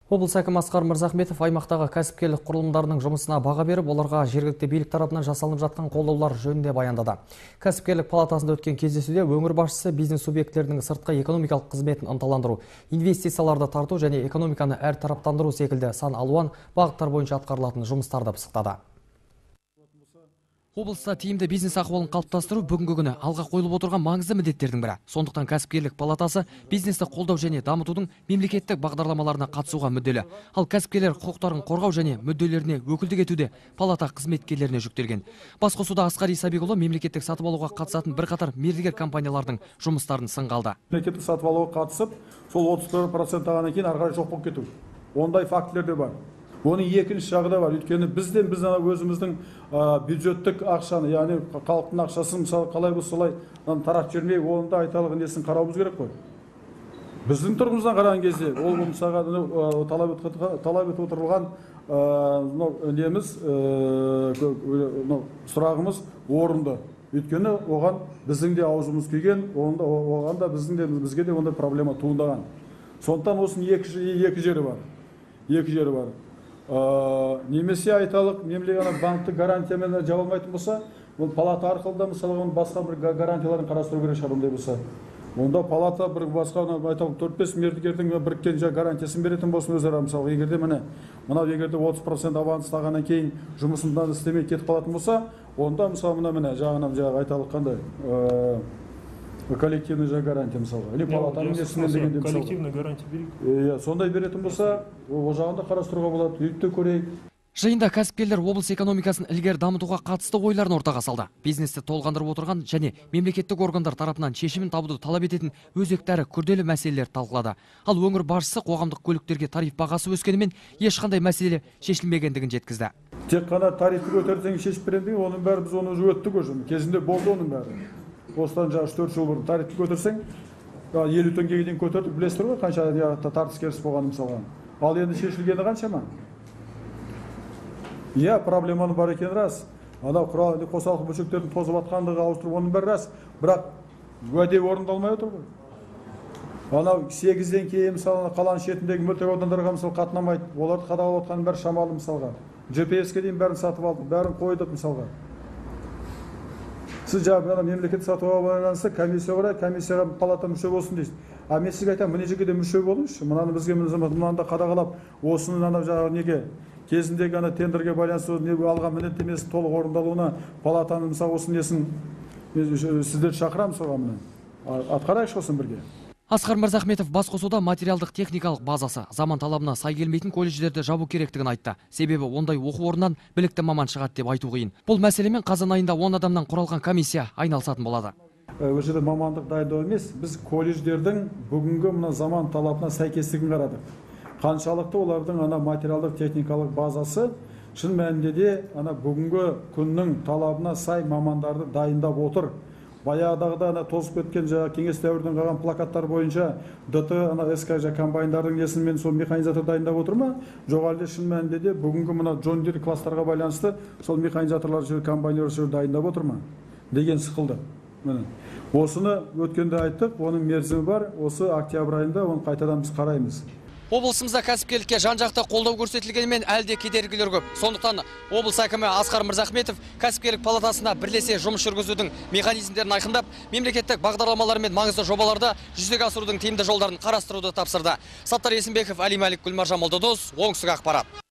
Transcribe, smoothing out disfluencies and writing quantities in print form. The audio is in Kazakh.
Облыс әкімі Асқар Мырзахметов аймақтағы кәсіпкерлік құрылымдарының жұмысына баға беріп, оларға жергілікті билік тарапынан жасалынып жатқан қолдаулар жөнінде баяндады. Кәсіпкерлік палатасында өткен кездесуде өңір басшысы бизнес субъектілерінің сыртқы экономикалық қызметін ынталандыру, инвестицияларды тарту және экономиканы әртараптандыру секілді сан алуан бағыттар бойынша атқарылатын жұмыстарды пысықтады. Облыста тиімді бизнес ахуалын қалыптастыру бүгінгі күні алға қойылып отырған маңызды міндеттердің бірі. Сондықтан кәсіпкерлік палатасы бизнесті қолдау және дамытудың мемлекеттік бағдарламаларына қатысуға мүдделі. Ал кәсіпкерлер құқықтарын қорғау және мүдделеріне өкілдік етуде палата қызметкерлеріне жүктелген. Басқосуда Асқар Исабекұлы мемлекеттік сатып алуға қатысатын бірқатар мердігер компаниялардың жұмыстарын сынға алды. Мемлекеттік сатып алуға қатысып, сол 34% алғаннан кейін ары қарай жоқ болып кету. Ондай фактілер де бар. Оның екінші жағы да бар. Өйткені біз өзіміздің бюджеттік ақшаны, яғни халықтың ақшасын мысалы қалай болса солай таратып жүрмей, оның да айталық несін қарауымыз керек қой. Біздің тұрғымыздан қараған кезде ол мысалға талап етіп отырылған сұрағымыз орынды. Өйткені оған біздің де аузымыз күйген, оған да бізге де ондай проблема туындаған. Сондықтан осының екі жері бар. Немесе айталық мемлекеттік банктік гарантиямен жаба алмайтын болса, ол палата арқылы да мысалы басқа бір гарантияларын қарастыру керек шығар ондай болса. Онда палата бір басқа айталық 4-5 мердігердің біріккен гарантиясын беретін болсын өзара. Мысалы егерде мынау егерде 30% аванс тағаннан кейін жұмысынан істемей кетіп қалатын болса, онда мысалы жағынан айталық қандай коллективный гарантия мысалға. Или палатаның несімен дегенде мысалға. Коллективный гарантия берейік. Сондай беретін болса, ол жағында қарастыруға болады, үйітті көрейік. Жиында кәсіпкерлер облыс экономикасын ілгері дамытуға қатысты ойларын ортаға салды. Бизнесті толғандырып отырған және мемлекеттік органдар тарапынан шешімін табуды талап ететін өзекті әрі күрделі мәселелер талқылады. Ал өңір басшысы қоғамдық көліктерге тариф бағасы өскенімен ешқандай мәселе шешілмегендігін жеткізді. Тек қана тарифті көтерсең шешіп беремін, оның бәрі біз оны өттік өзі. Кезінде болды оның бәрі. Осыдан 4 жыл бұрын тарифті көтерсең, 50 теңгеге дейін көтердік, білесіздер ғой, қанша тартыс керіс болғанын мысалға. Ал енді шешілгені қаншама? Иә, проблеманы бар екен рас. Анау қосалқы бөлшектердің тозып атқандығы ауыстырып оның бәрі рас. Бірақ уәде орындалмай отыр ғой. Анау 8-ден кейін мысалы қаланың шетіндегі мөлтек аудандарға мысалы қатынамайды. Оларды қадағалап отқанның бәрі шамалы мысалға. GPS-ке дейін бәрін сатып алды, бәрін қойдық мысалға. Сіз жаңағы мемлекет сатуға байланысты комиссия бар, комиссияға палата мүше болсын дейсіз. А мен сізге айтамын, мына жерге де мүше болыңызшы. Мынаны бізге мынаны қадағалап, осының жаңағы неге кезіндегі тендерге байланысты алған міндеттемесін толық орындалуына палатаның мысалы осы несін сіздерді шақырамыз соған атқарайықшы осыны бірге. Асқар Мырзахметов басқосуда материалдық техникалық базасы заман талабына сай келмейтін колледждерді жабу керектігін айтты. Себебі ондай оқу орнынан білікті маман шығады деп айту қиын. Бұл мәселемен қазан айында 10 адамнан құралған комиссия айналысатын болады. Өшеді мамандық дайындау емес, біз колледждердің бүгінгі заман талабына сәйкестігін қарадық. Қаншалықты олардың материалдық техникалық базасы шын мәнінде де бүгінгі күннің талабына сай мамандарды дайындап отыр. Баяғыдағыда тозып кеткен кеңес дәуірінен қалған плакаттар бойынша ДТ, СК комбайндардың несімен сол механизатор дайындап отыр ма? Жоқ әлде шын мәнінде де бүгінгі Джон Дир класстарға байланысты сол механизаторлар комбайнер дайындап отыр ма? Деген сықылды. Осыны өткенде айттық, оның мерзімі бар, осы октябрь айында оны қайтадан біз қараймыз. Облысымызда кәсіпкерлікке жан-жақты қолдау көрсетілгенімен әлде кедергілер көп. Сондықтан облыс әкімі Асқар Мырзахметов кәсіпкерлік палатасына бірлесе жұмыс жүргізудің механизмдерін айқындап, мемлекеттік бағдарламалар мен маңызды жобаларды жүзеге асырудың тиімді жолдарын қарастыруды тапсырды. Саттар Есімбеков, Али Малик, Гүлмаржан Молдодос, оңтүстік ақпарат.